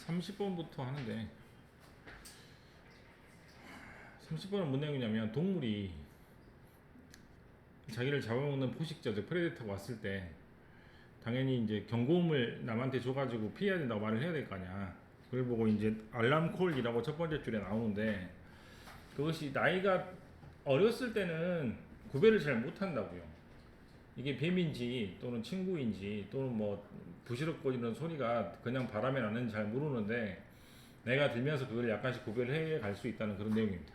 30번부터 하는데 30번은 뭔 내용이냐면 동물이 자기를 잡아먹는 포식자, 즉 프레데터가 왔을 때 당연히 이제 경고음을 남한테 줘가지고 피해야 된다고 말을 해야 될 거 아니야. 그걸 보고 이제 알람콜이라고 첫 번째 줄에 나오는데 그것이 나이가 어렸을 때는 구별을 잘 못한다고요. 이게 뱀인지 또는 친구인지 또는 뭐 부시럭거리는 소리가 그냥 바람에 나는지 잘 모르는데 내가 들면서 그걸 약간씩 구별해 갈 수 있다는 그런 내용입니다.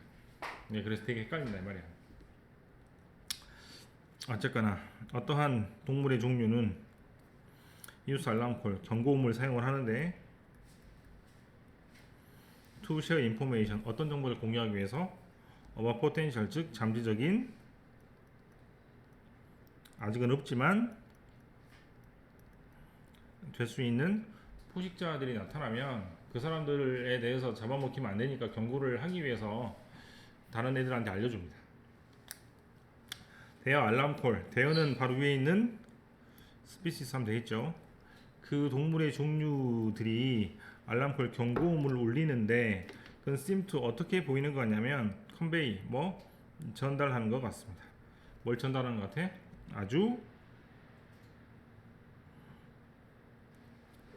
네, 그래서 되게 헷갈린다 이 말이야. 어쨌거나 어떠한 동물의 종류는 이웃 알람콜 경고음을 사용을 하는데 to share information 어떤 정보를 공유하기 위해서 about potential 즉 잠재적인 아직은 없지만 될 수 있는 포식자들이 나타나면 그 사람들에 대해서 잡아먹히면 안 되니까 경고를 하기 위해서 다른 애들한테 알려줍니다. 대여 알람콜 대여는 바로 위에 있는 스피시스 하면 되겠죠. 그 동물의 종류들이 알람콜 경고음을 울리는데 그건 seem to 어떻게 보이는 거 같냐면 convey 뭐 전달하는 것 같습니다. 뭘 전달하는 것 같아? 아주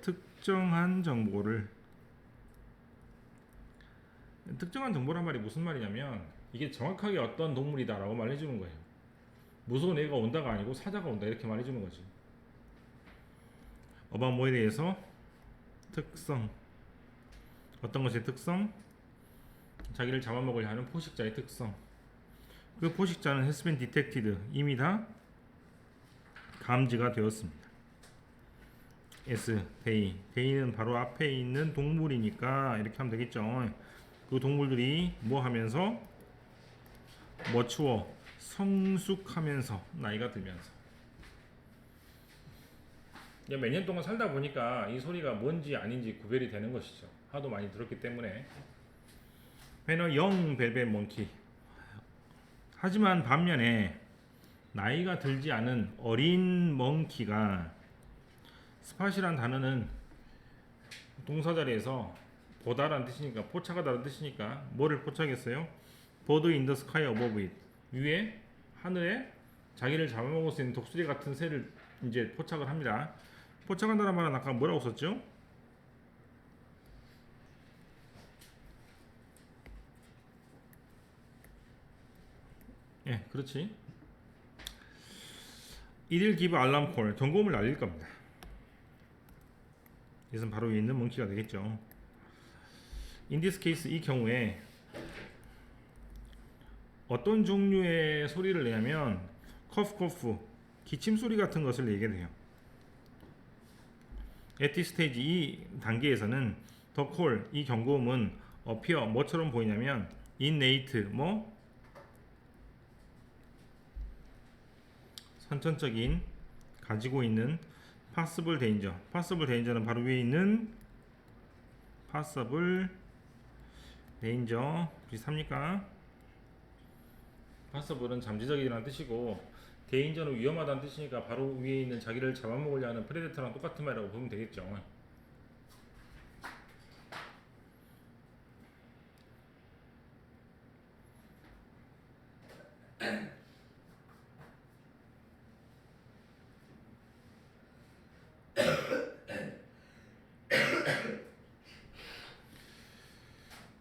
특정한 정보를 특정한 정보란 말이 무슨 말이냐면 이게 정확하게 어떤 동물이다 라고 말해주는 거예요. 무서운 애가 온다가 아니고 사자가 온다 이렇게 말해주는 거지. about 뭐에 대해서 특성 어떤 것의 특성 자기를 잡아먹으려 하는 포식자의 특성 그 포식자는 has been detected 이미 다 감지가 되었습니다. S 데이는 바로 앞에 있는 동물이니까 이렇게 하면 되겠죠. 그 동물들이 뭐 하면서 머추어 성숙하면서 나이가 들면서 몇 년 동안 살다 보니까 이 소리가 뭔지 아닌지 구별이 되는 것이죠. 하도 많이 들었기 때문에. When a young velvet monkey 하지만 반면에 나이가 들지 않은 어린 멍키가 스팟이란 단어는 동사 자리에서 보다라는 뜻이니까 포착하다라는 뜻이니까 뭐를 포착했어요? bird in the sky above it 위에 하늘에 자기를 잡아먹을 수 있는 독수리 같은 새를 이제 포착을 합니다. 포착한다는 말은 아까 뭐라고 썼죠? 예, 그렇지. 이를 give alarm call 경고음을 알릴 겁니다. 이것은 바로 위에 있는 몽키가 되겠죠. In this case 이 경우에 어떤 종류의 소리를 내냐면 cough cough 기침 소리 같은 것을 내게 돼요. At this stage 이 단계에서는 the call 이 경고음은 appear 뭐처럼 보이냐면 innate 뭐 선천적인 가지고 있는 possible danger possible danger는 바로 위에 있는 possible danger 비슷합니까? possible은 잠재적이라는 뜻이고 danger는 위험하다는 뜻이니까 바로 위에 있는 자기를 잡아먹으려 하는 프레데터랑 똑같은 말이라고 보면 되겠죠.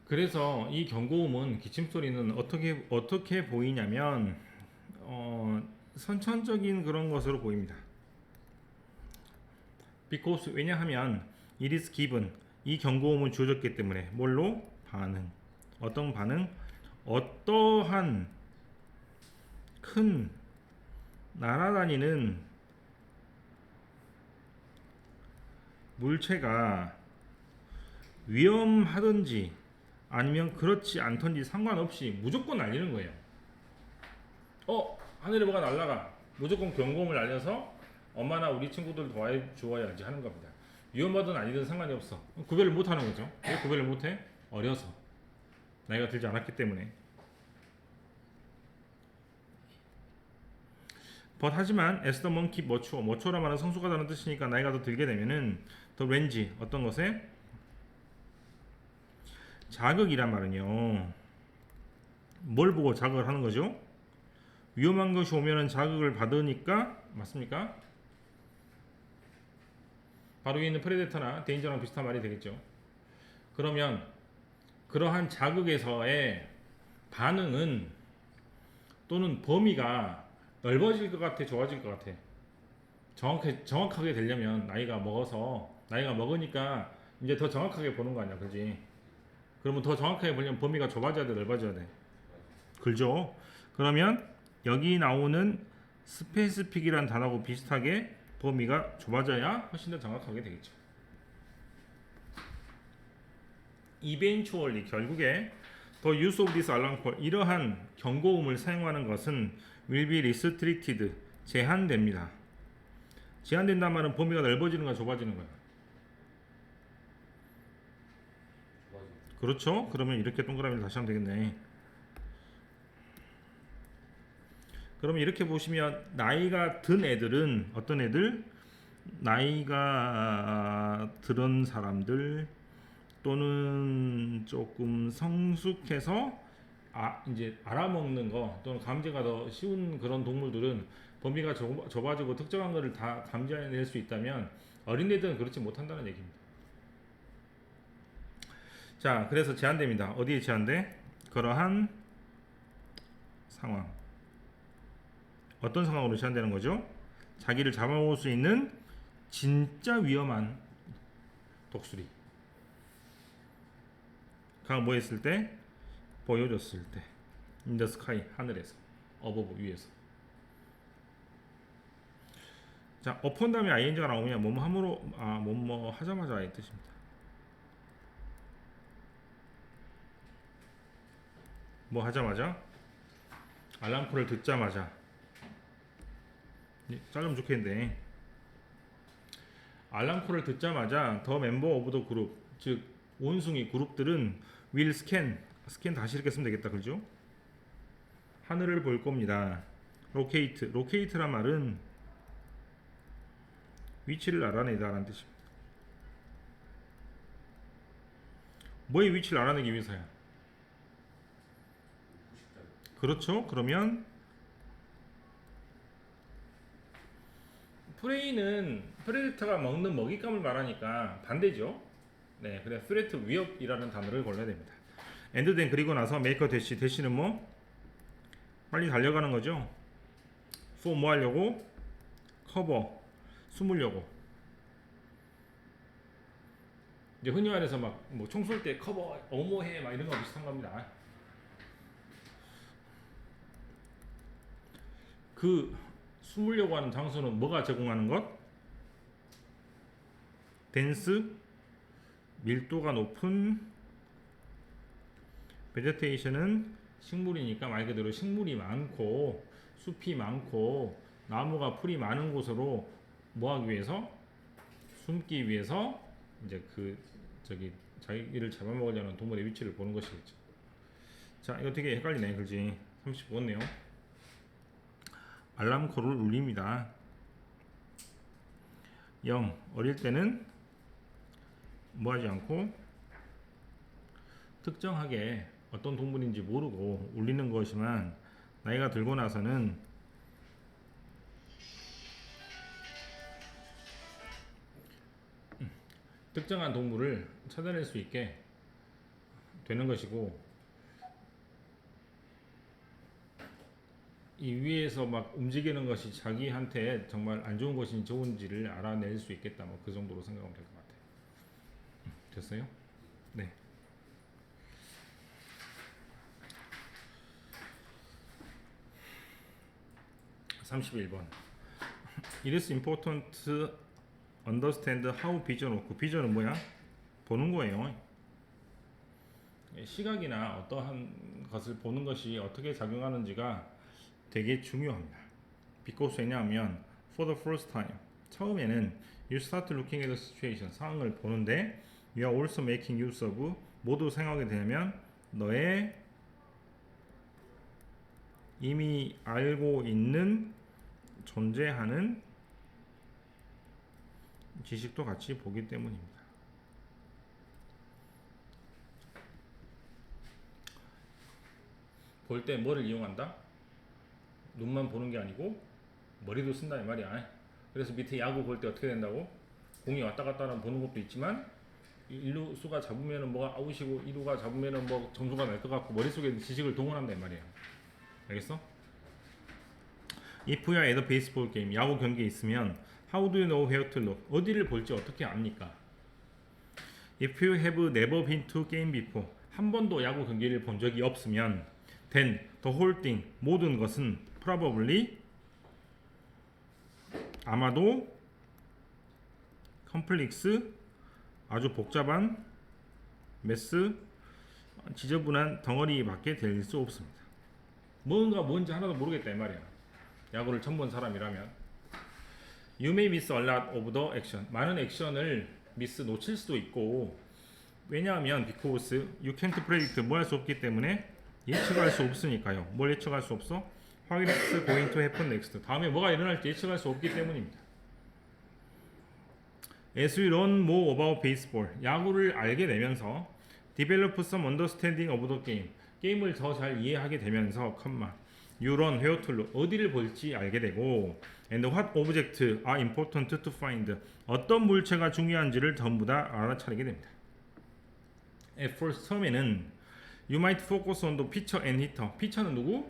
그래서 이 경고음은 기침소리는 어떻게 보이냐면 선천적인 그런 것으로 보입니다. because 왜냐하면 it is given 이 경고음은 주어졌기 때문에 뭘로? 반응 어떤 반응? 어떠한 큰 날아다니는 물체가 위험하든지 아니면 그렇지 않던지 상관없이 무조건 날리는 거예요. 하늘에 뭐가 날아가 무조건 경고음을 날려서 엄마나 우리 친구들 도와주어야지 하는 겁니다. 위험하든 아니든 상관이 없어. 구별을 못 하는 거죠. 왜 구별을 못 해? 어려서 나이가 들지 않았기 때문에. but 하지만 as the monkey 머추어라 말은 성숙하다는 뜻이니까 나이가 더 들게 되면은 더 왠지 어떤 것에 자극이란 말은요, 뭘 보고 자극을 하는 거죠? 위험한 것이 오면은 자극을 받으니까, 맞습니까? 바로 위에 있는 프레데터나 데인저랑 비슷한 말이 되겠죠. 그러면 그러한 자극에서의 반응은 또는 범위가 넓어질 것 같아, 좋아질 것 같아? 정확하게 되려면 나이가 먹으니까 이제 더 정확하게 보는 거 아니야, 그지? 그러면 더 정확하게 보려면 범위가 좁아져야 돼, 넓어져야 돼? 그죠? 그러면 여기 나오는 스페시픽이란 단어하고 비슷하게 범위가 좁아져야 훨씬 더 정확하게 되겠죠. eventually, 결국에 the use of this alarm call, 이러한 경고음을 사용하는 것은 will be restricted, 제한됩니다. 제한된다는 말은 범위가 넓어지는 거야, 좁아지는 거야? 그렇죠? 그러면 이렇게 동그라미를 다시 하면 되겠네. 그러면 이렇게 보시면 나이가 든 애들은 어떤 애들? 나이가 들은 사람들 또는 조금 성숙해서 이제 알아먹는 거 또는 감지가 더 쉬운 그런 동물들은 범위가 좁아지고 특정한 거를 다 감지해낼 수 있다면 어린애들은 그렇지 못한다는 얘기입니다. 자, 그래서 제한됩니다. 어디에 제한돼? 그러한 상황. 어떤 상황으로 제한되는 거죠? 자기를 잡아먹을 수 있는 진짜 위험한 독수리. 가 뭐 했을 때? 보여줬을 때. In the sky, 하늘에서. above, 위에서. 자, upon 다음에 ing가 나오면 뭐뭐 함으로, 뭐뭐 하자마자의 뜻입니다. 뭐 하자마자? 알람콜을 듣자마자. 자르면 좋겠는데. 알람콜을 듣자마자 더 멤버 오브 더 그룹, 즉 온숭이 그룹들은 will scan 다시 이렇게 쓰면 되겠다, 그죠? 하늘을 볼 겁니다. locate란 말은 위치를 알아내다 라는 뜻입니다. 뭐의 위치를 알아내기 위해서야? 그렇죠? 그러면 프레이는 프레데터가 먹는 먹잇감을 말하니까 반대죠. 네, 그래 threat, 위협이라는 단어를 골라야 됩니다. and then, 그리고 나서 make a 대시는 뭐? 빨리 달려가는 거죠. for 뭐 하려고? cover, 숨으려고. 이제 흔히 말해서 막 뭐 총 쏠 때 커버, 어머해 막 이런 거 비슷한 겁니다. 그 숨으려고 하는 장소는 뭐가 제공하는 것? 덴스, 밀도가 높은 베제테이션은 식물이니까 말 그대로 식물이 많고 숲이 많고 나무가 풀이 많은 곳으로 뭐 하기 위해서? 숨기 위해서 이제 자기를 잡아먹으려는 동물의 위치를 보는 것이겠죠. 자, 이거 되게 헷갈리네, 그렇지? 35네요. 알람콜을 울립니다. 0. 어릴 때는 뭐 하지 않고 특정하게 어떤 동물인지 모르고 울리는 것이지만 나이가 들고 나서는 특정한 동물을 찾아낼 수 있게 되는 것이고, 이 위에서 막 움직이는 것이 자기한테 정말 안 좋은 것인지 좋은지를 알아낼 수 있겠다, 뭐 그 정도로 생각하면 될 것 같아요. 됐어요? 네. (31번) It is important to understand how vision works. 비전은 뭐야? 보는 거예요. 시각이나 어떠한 것을 보는 것이 어떻게 작용하는지가 되게 중요합니다. because 왜냐하면 for the first time, 처음에는 you start looking at the situation, 상황을 보는데 you are also making use of, 모두 생각하게 되면 너의 이미 알고 있는 존재하는 지식도 같이 보기 때문입니다. 볼 때 뭐를 이용한다? 눈만 보는 게 아니고 머리도 쓴다 이 말이야. 그래서 밑에 야구 볼 때 어떻게 된다고? 공이 왔다 갔다 하는 보는 것도 있지만 1루수가 잡으면은 뭐가 아웃이고 2루가 잡으면은 뭐 점수가 날 것 같고 머릿속에 지식을 동원한다 이 말이야. 알겠어? If you are at a baseball game, 야구 경기에 있으면 How do you know where to look? 어디를 볼지 어떻게 압니까? If you have never been to game before, 한 번도 야구 경기를 본 적이 없으면 Then the whole thing, 모든 것은 probably, 아마도 complex, 아주 복잡한 mess, 지저분한 덩어리밖에 될 수 없습니다. 뭔지 하나도 모르겠다 이 말이야. 야구를 처음 본 사람이라면 You may miss a lot of the action. 많은 액션을 놓칠 수도 있고 왜냐하면 because you can't predict 뭐 할 수 없기 때문에 예측할 수 없으니까요. 뭘 예측할 수 없어? What is going to happen next. 다음에 뭐가 일어날지 예측할 수 없기 때문입니다. As we learn more about baseball, 야구를 알게 되면서 develop some understanding of the game, 게임을 더 잘 이해하게 되면서, you learn where to look, 어디를 볼지 알게 되고, and what objects are important to find, 어떤 물체가 중요한지를 전부 다 알아차리게 됩니다. At first, 처음에는 you might focus on the pitcher and hitter. 피처는 누구?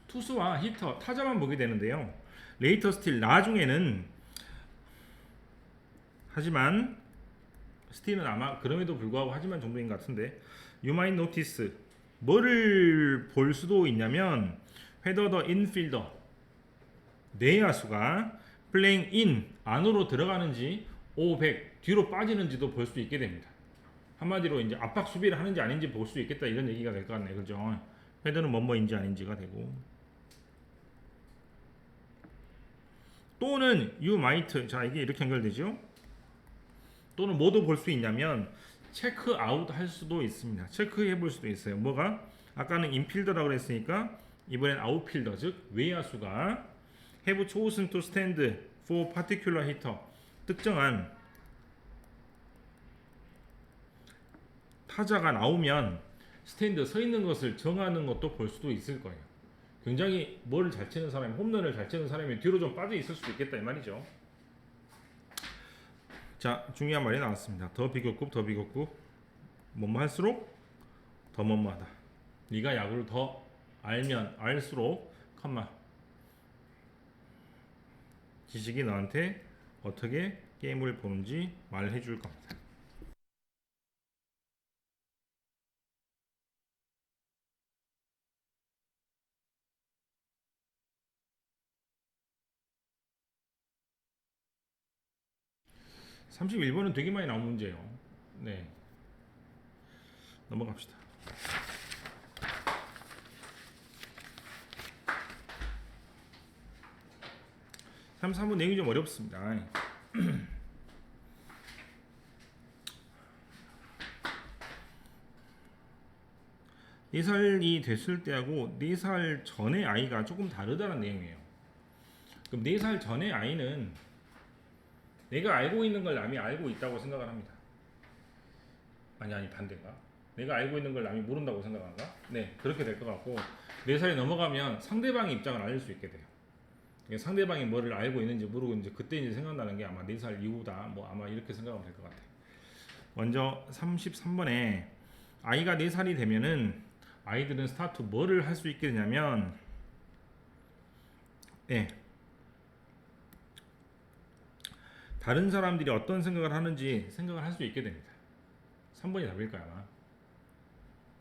투수와 히터, 타자만 보게 되는데요. Later still, 나중에는 하지만 스틸은 아마 그럼에도 불구하고 하지만 정도인 것 같은데 You might notice 뭐를 볼 수도 있냐면 whether the infielder 내야수가 playing in 안으로 들어가는지 or back 뒤로 빠지는지도 볼 수 있게 됩니다. 한마디로 이제 압박 수비를 하는지 아닌지 볼 수 있겠다 이런 얘기가 될 것 같네. 그죠? whether는 뭐뭐인지 아닌지가 되고 또는 you might 자 이게 이렇게 연결되죠? 또는 뭐도 볼 수 있냐면 체크 아웃 할 수도 있습니다. 체크해 볼 수도 있어요. 뭐가? 아까는 인필더라고 그랬으니까 이번엔 아웃필더 즉 외야수가 have chosen to stand for particular hitter 특정한 타자가 나오면 스탠드 서 있는 것을 정하는 것도 볼 수도 있을 거예요. 굉장히 뭐를 잘 치는 사람이 홈런을 잘 치는 사람이 뒤로 좀 빠져 있을 수도 있겠다 이 말이죠. 자, 중요한 말이 나왔습니다. 더 비교급 뭐뭐 할수록 더 뭐뭐하다. 네가 야구를 더 알면 알수록 지식이 너한테 어떻게 게임을 보는지 말해 줄 겁니다. (31번은) 되게 많이 나온 문제예요. 네, 넘어갑시다. 33번 내용이 좀 어렵습니다. 4살이 됐을 때하고 4살 전의 아이가 조금 다르다는 내용이에요. 그럼 4살 전의 아이는 내가 알고 있는 걸 남이 알고 있다고 생각을 합니다. 아니 반대가. 내가 알고 있는 걸 남이 모른다고 생각하는가? 네, 그렇게 될 것 같고 4살이 넘어가면 상대방의 입장을 알릴 수 있게 돼요. 상대방이 뭐를 알고 있는지 모르고 이제 그때 이제 생각나는 게 아마 4살 이후다. 뭐 아마 이렇게 생각하면 될 것 같아요. 먼저 33번에 아이가 4살이 되면은 아이들은 스타트 뭐를 할 수 있게 되냐면 다른 사람들이 어떤 생각을 하는지 생각을 할 수 있게 됩니다. 3번이 답일까요 아마.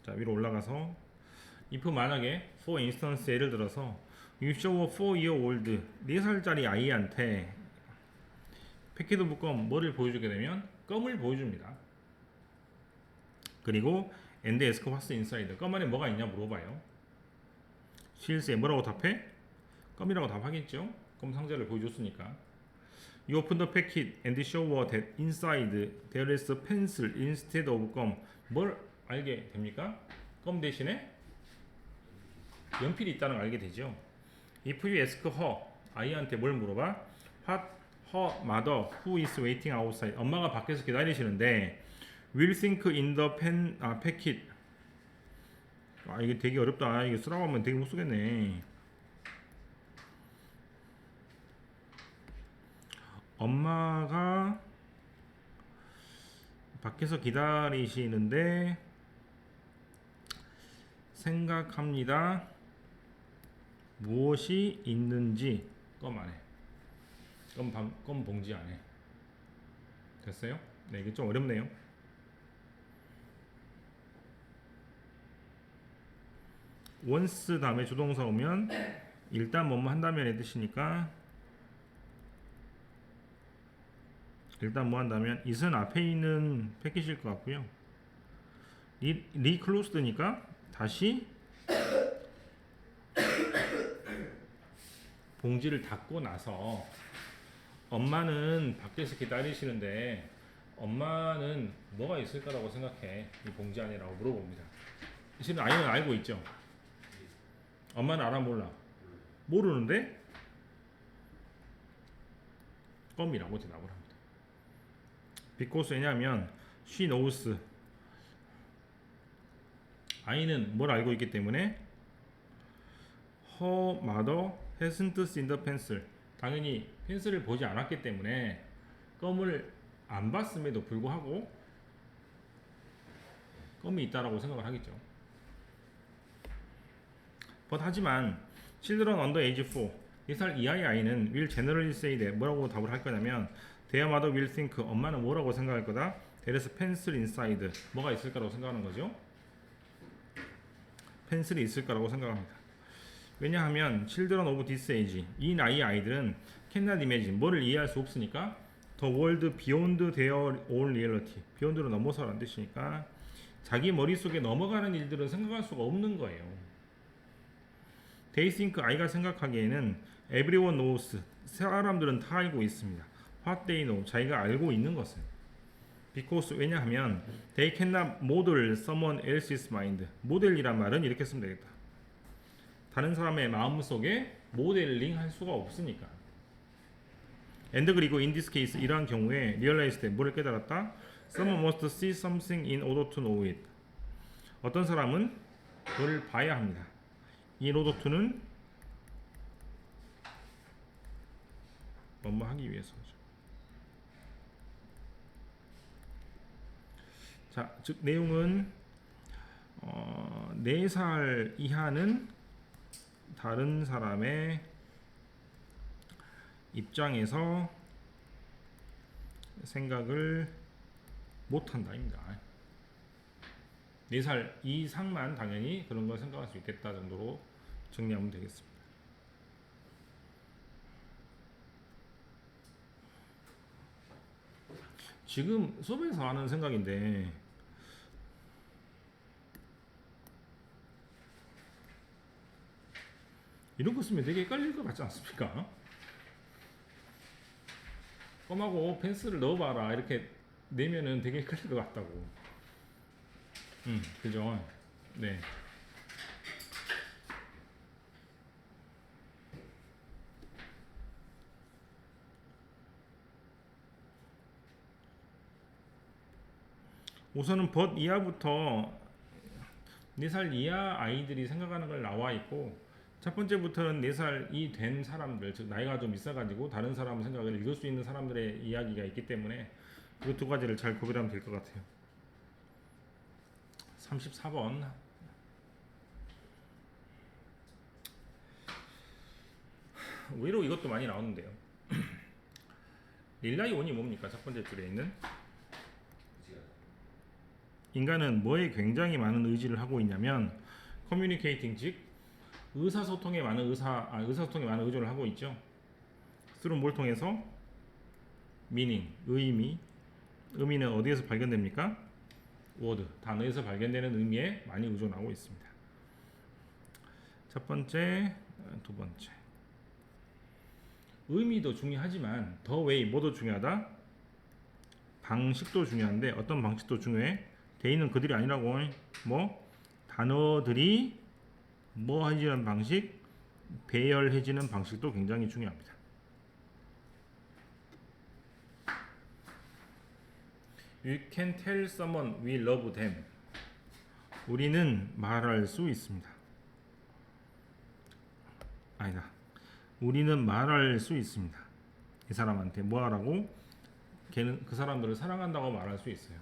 자, 위로 올라가서 if 만약에 for instance 예를 들어서 you show a 4-year-old 4살짜리 아이한테 패킷 오브 껌 뭐를 보여주게 되면 껌을 보여줍니다. 그리고 and ask what's inside 껌 안에 뭐가 있냐 물어봐요. she'll say 뭐라고 답해? 껌이라고 답하겠죠. 껌 상자를 보여줬으니까. You open the packet and show her that inside there is a pencil instead of gum. 뭘 알게 됩니까? 껌 대신에 연필이 있다는 걸 알게 되죠. If you ask her, 아이한테 뭘 물어봐? What her mother, who is waiting outside. 엄마가 밖에서 기다리시는데 will think in the packet. 아 이게 되게 어렵다. 이게 쓰라고 하면 되게 못 쓰겠네. 엄마가 밖에서 기다리시는데 생각합니다. 무엇이 있는지 껌 안에 껌 봉지 안에 됐어요? 네 이게 좀 어렵네요. once 다음에 조동사 오면 일단 뭐뭐 한다면의 뜻이니까 일단 뭐 한다면 it은 앞에 있는 패킷일 것 같고요. reclosed니까 다시 봉지를 닫고 나서 엄마는 밖에서 기다리시는데 엄마는 뭐가 있을까라고 생각해? 이 봉지 안이라고 물어봅니다. 실은 아이는 알고 있죠. 엄마는 알아 몰라? 모르는데 껌이라고 대답을 합니다. because 왜냐하면 she knows 아이는 뭘 알고 있기 때문에 her mother hasn't seen the pencil 당연히 펜슬을 보지 않았기 때문에 껌을 안 봤음에도 불구하고 껌이 있다라고 생각을 하겠죠. but 하지만 children under age 4 4살 이하의 아이는 will generally say that 뭐라고 답을 할 거냐면 their mother will think 엄마는 뭐라고 생각할 거다 there is pencil inside 뭐가 있을 거라고 생각하는 거죠. 펜슬이 있을 거라고 생각합니다. 왜냐하면 children of this age 이 나이의 아이들은 cannot imagine 뭐를 이해할 수 없으니까 the world beyond their own reality beyond를 넘어서라는 뜻이니까 자기 머릿속에 넘어가는 일들은 생각할 수가 없는 거예요. They think 아이가 생각하기에는 everyone knows 사람들은 다 알고 있습니다. What they know 자기가 알고 있는 것은 because 왜냐하면 they cannot model someone else's mind 모델이란 말은 이렇게 쓰면 되겠다. 다른 사람의 마음속에 모델링 할 수가 없으니까. and 그리고 in this case 이러한 경우에 realize that 뭐를 깨달았다? someone must see something in order to know it 어떤 사람은 그걸 봐야 합니다. in order to는 뭐뭐 하기 위해서죠. 자, 즉 내용은 4살 이하는 다른 사람의 입장에서 생각을 못한다입니다. 4살 이상만 당연히 그런 걸 생각할 수 있겠다 정도로 정리하면 되겠습니다. 지금 수업에서 하는 생각인데 이런 거 쓰면 되게 헷갈릴 것 같지 않습니까? 껌하고 펜슬을 넣어봐라 이렇게 내면은 되게 헷갈릴 것 같다고. 그죠? 네. 우선은 벗 이하부터 4살 이하 아이들이 생각하는 걸 나와 있고 첫 번째부터는 4살이 된 사람들 즉 나이가 좀 있어가지고 다른 사람 생각을 읽을 수 있는 사람들의 이야기가 있기 때문에 그 두 가지를 잘 구별하면 될 것 같아요. 34번 의외로 이것도 많이 나오는데요. 릴라이온이 뭡니까? 첫 번째 줄에 있는 인간은 뭐에 굉장히 많은 의지를 하고 있냐면 커뮤니케이팅 즉 의사소통에 많은 의사소통에 많은 의존을 하고 있죠. through 뭘 통해서? meaning 의미는 어디에서 발견됩니까? word 단어에서 발견되는 의미에 많이 의존하고 있습니다. 첫 번째, 두 번째 의미도 중요하지만 더 웨이 뭐도 중요하다? 방식도 중요한데 어떤 방식도 중요해? 대인은 그들이 아니라고 뭐 단어들이 뭐 해지는 방식 배열해지는 방식도 굉장히 중요합니다. You can tell someone we love them 우리는 말할 수 있습니다. 아니다. 우리는 말할 수 있습니다. 이 사람한테 뭐 하라고? 걔는 그 사람들을 사랑한다고 말할 수 있어요.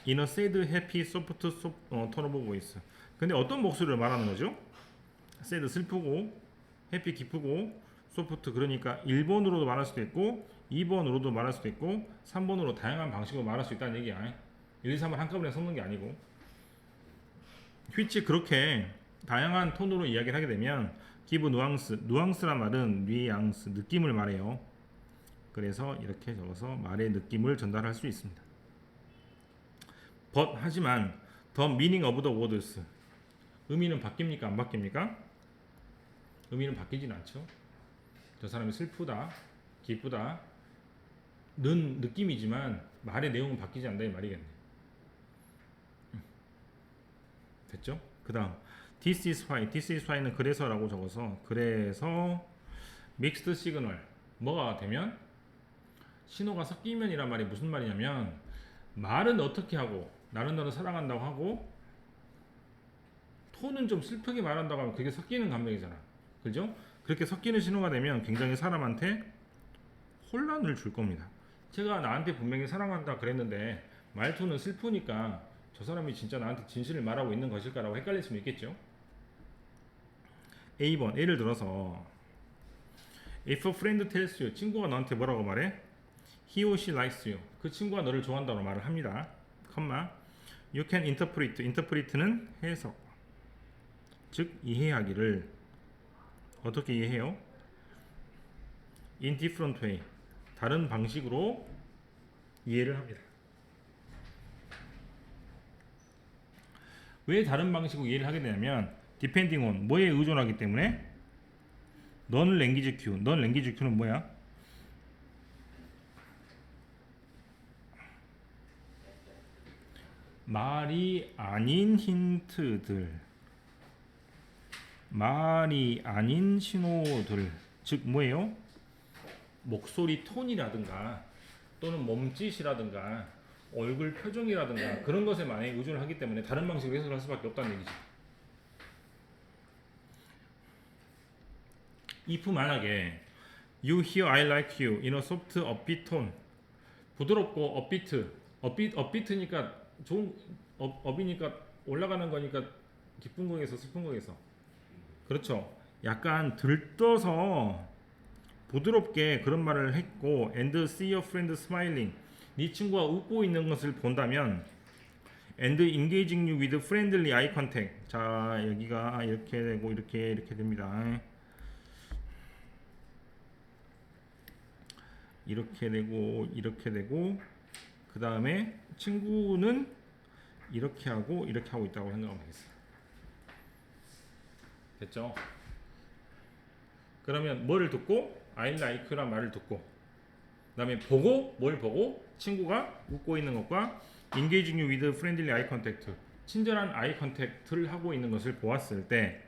In a sad, happy, soft, tone of voice. 근데 어떤 목소리를 말하는 거죠? sad 슬프고, happy 기쁘고, soft 그러니까 1번으로도 말할 수도 있고 2번으로도 말할 수도 있고 3번으로 다양한 방식으로 말할 수 있다는 얘기야. 1, 2, 3을 한꺼번에 섞는 게 아니고 which 그렇게 다양한 톤으로 이야기를 하게 되면 give nuance, nuance란 말은 뉘앙스, 느낌을 말해요. 그래서 이렇게 적어서 말의 느낌을 전달할 수 있습니다. but 하지만 the meaning of the words 의미는 바뀝니까? 안 바뀝니까? 의미는 바뀌진 않죠. 저 사람이 슬프다, 기쁘다 는 느낌이지만 말의 내용은 바뀌지 않는다 이 말이겠네. 됐죠? 그 다음 this is why, this is why는 그래서라고 적어서 그래서 mixed signal 뭐가 되면 신호가 섞이면이란 말이 무슨 말이냐면 말은 어떻게 하고 나는 너를 사랑한다고 하고 톤은 좀 슬프게 말한다고 하면 그게 섞이는 감정이잖아. 그죠? 그렇게 섞이는 신호가 되면 굉장히 사람한테 혼란을 줄 겁니다. 제가 나한테 분명히 사랑한다 그랬는데 말투는 슬프니까 저 사람이 진짜 나한테 진실을 말하고 있는 것일까라고 헷갈릴 수는 있겠죠. A번 예를 들어서 If a friend tells you 친구가 너한테 뭐라고 말해? He or she likes you 그 친구가 너를 좋아한다고 말을 합니다. 컴마 You can interpret interpret는 해석 즉 이해하기를 어떻게 이해해요? In different way 다른 방식으로 이해를 합니다. 왜 다른 방식으로 이해를 하게 되냐면 depending on 뭐에 의존하기 때문에 non language cue non language cue는 뭐야? 말이 아닌 힌트들 말이 아닌 신호들 즉 뭐예요? 목소리 톤이라든가 또는 몸짓이라든가 얼굴 표정이라든가 그런 것에 많이 의존을 하기 때문에 다른 방식으로 해석할 수밖에 없다는 얘기죠. if 만약에 you hear I like you in a soft upbeat tone 부드럽고 upbeat니까 좋은 up이니까 올라가는 거니까 기쁜 거에서 슬픈 거에서 그렇죠. 약간 들떠서 부드럽게 그런 말을 했고 and see your friend smiling 네 친구가 웃고 있는 것을 본다면 and engaging you with friendly eye contact 자 여기가 이렇게 되고 이렇게 됩니다. 이렇게 되고 그 다음에 친구는 이렇게 하고 있다고 생각하면 되겠어요. 됐죠? 그러면 뭐를 듣고 I like란 말을 듣고 그 다음에 보고 뭘 보고 친구가 웃고 있는 것과 engaging you with friendly eye contact 친절한 아이 컨택트를 하고 있는 것을 보았을 때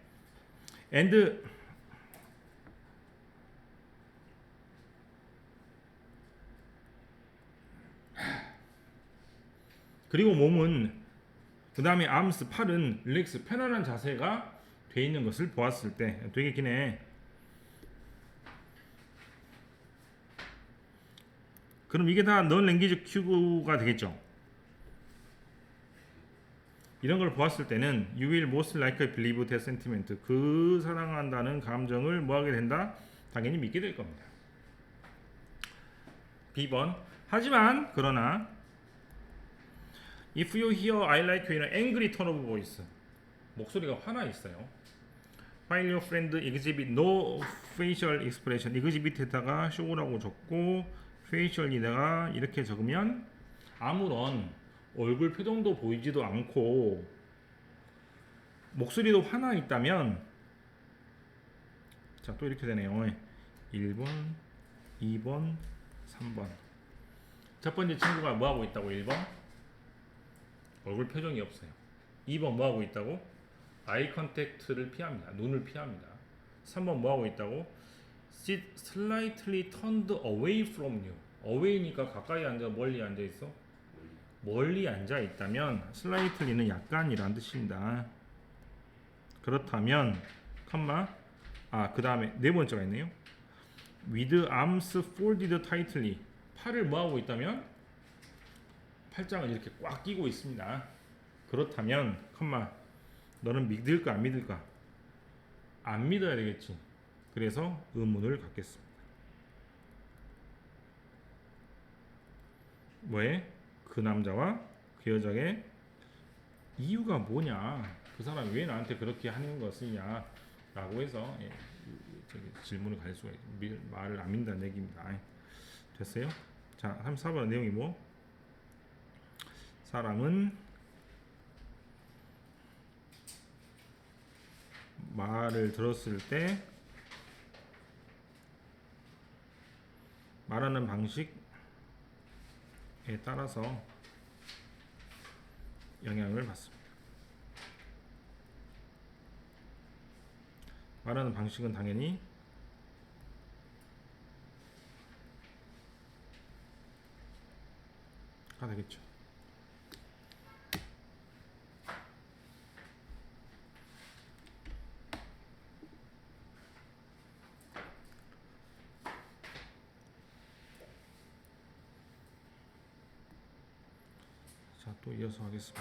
and 그리고 몸은 그 다음에 arms 팔은 relax 편안한 자세가 돼 있는 것을 보았을 때 되게 기네. 그럼 이게 다 non language cue가 되겠죠. 이런 걸 보았을 때는 you will most likely believe that sentiment 그 사랑한다는 감정을 뭐하게 된다? 당연히 믿게 될 겁니다. B번 하지만 그러나 if you hear I like you in an angry tone of voice 목소리가 화나 있어요. While your friend exhibit no facial expression exhibit에다가 show라고 적고 facial에다가 이렇게 적으면 아무런 얼굴 표정도 보이지도 않고 목소리도 화나 있다면 자 또 이렇게 되네요. 1번 2번 3번 첫 번째 친구가 뭐하고 있다고 1번 얼굴 표정이 없어요. 2번 뭐하고 있다고 아이 컨택트를 피합니다. 눈을 피합니다. 3번 뭐하고 있다고 sit slightly turned away from you away니까 가까이 앉아 멀리 앉아 있어 멀리 앉아 있다면 slightly는 약간이란 뜻입니다. 그렇다면 컴마 그 다음에 네 번째가 있네요. with arms folded tightly 팔을 뭐하고 있다면 팔짱을 이렇게 꽉 끼고 있습니다. 그렇다면 컴마 너는 믿을까 안 믿을까? 안 믿어야 되겠지. 그래서 의문을 갖겠습니다. 뭐에? 그 남자와 그 여자의 이유가 뭐냐? 그 사람이 왜 나한테 그렇게 하는 것이냐? 라고 해서 질문을 갈 수가 있어요. 말을 안 믿는다는 얘기입니다. 됐어요? 자, 34번의 내용이 뭐? 사람은 말을 들었을 때 말하는 방식에 따라서 영향을 받습니다. 말하는 방식은 당연히 되겠죠. 자, 또 이어서 하겠습니다.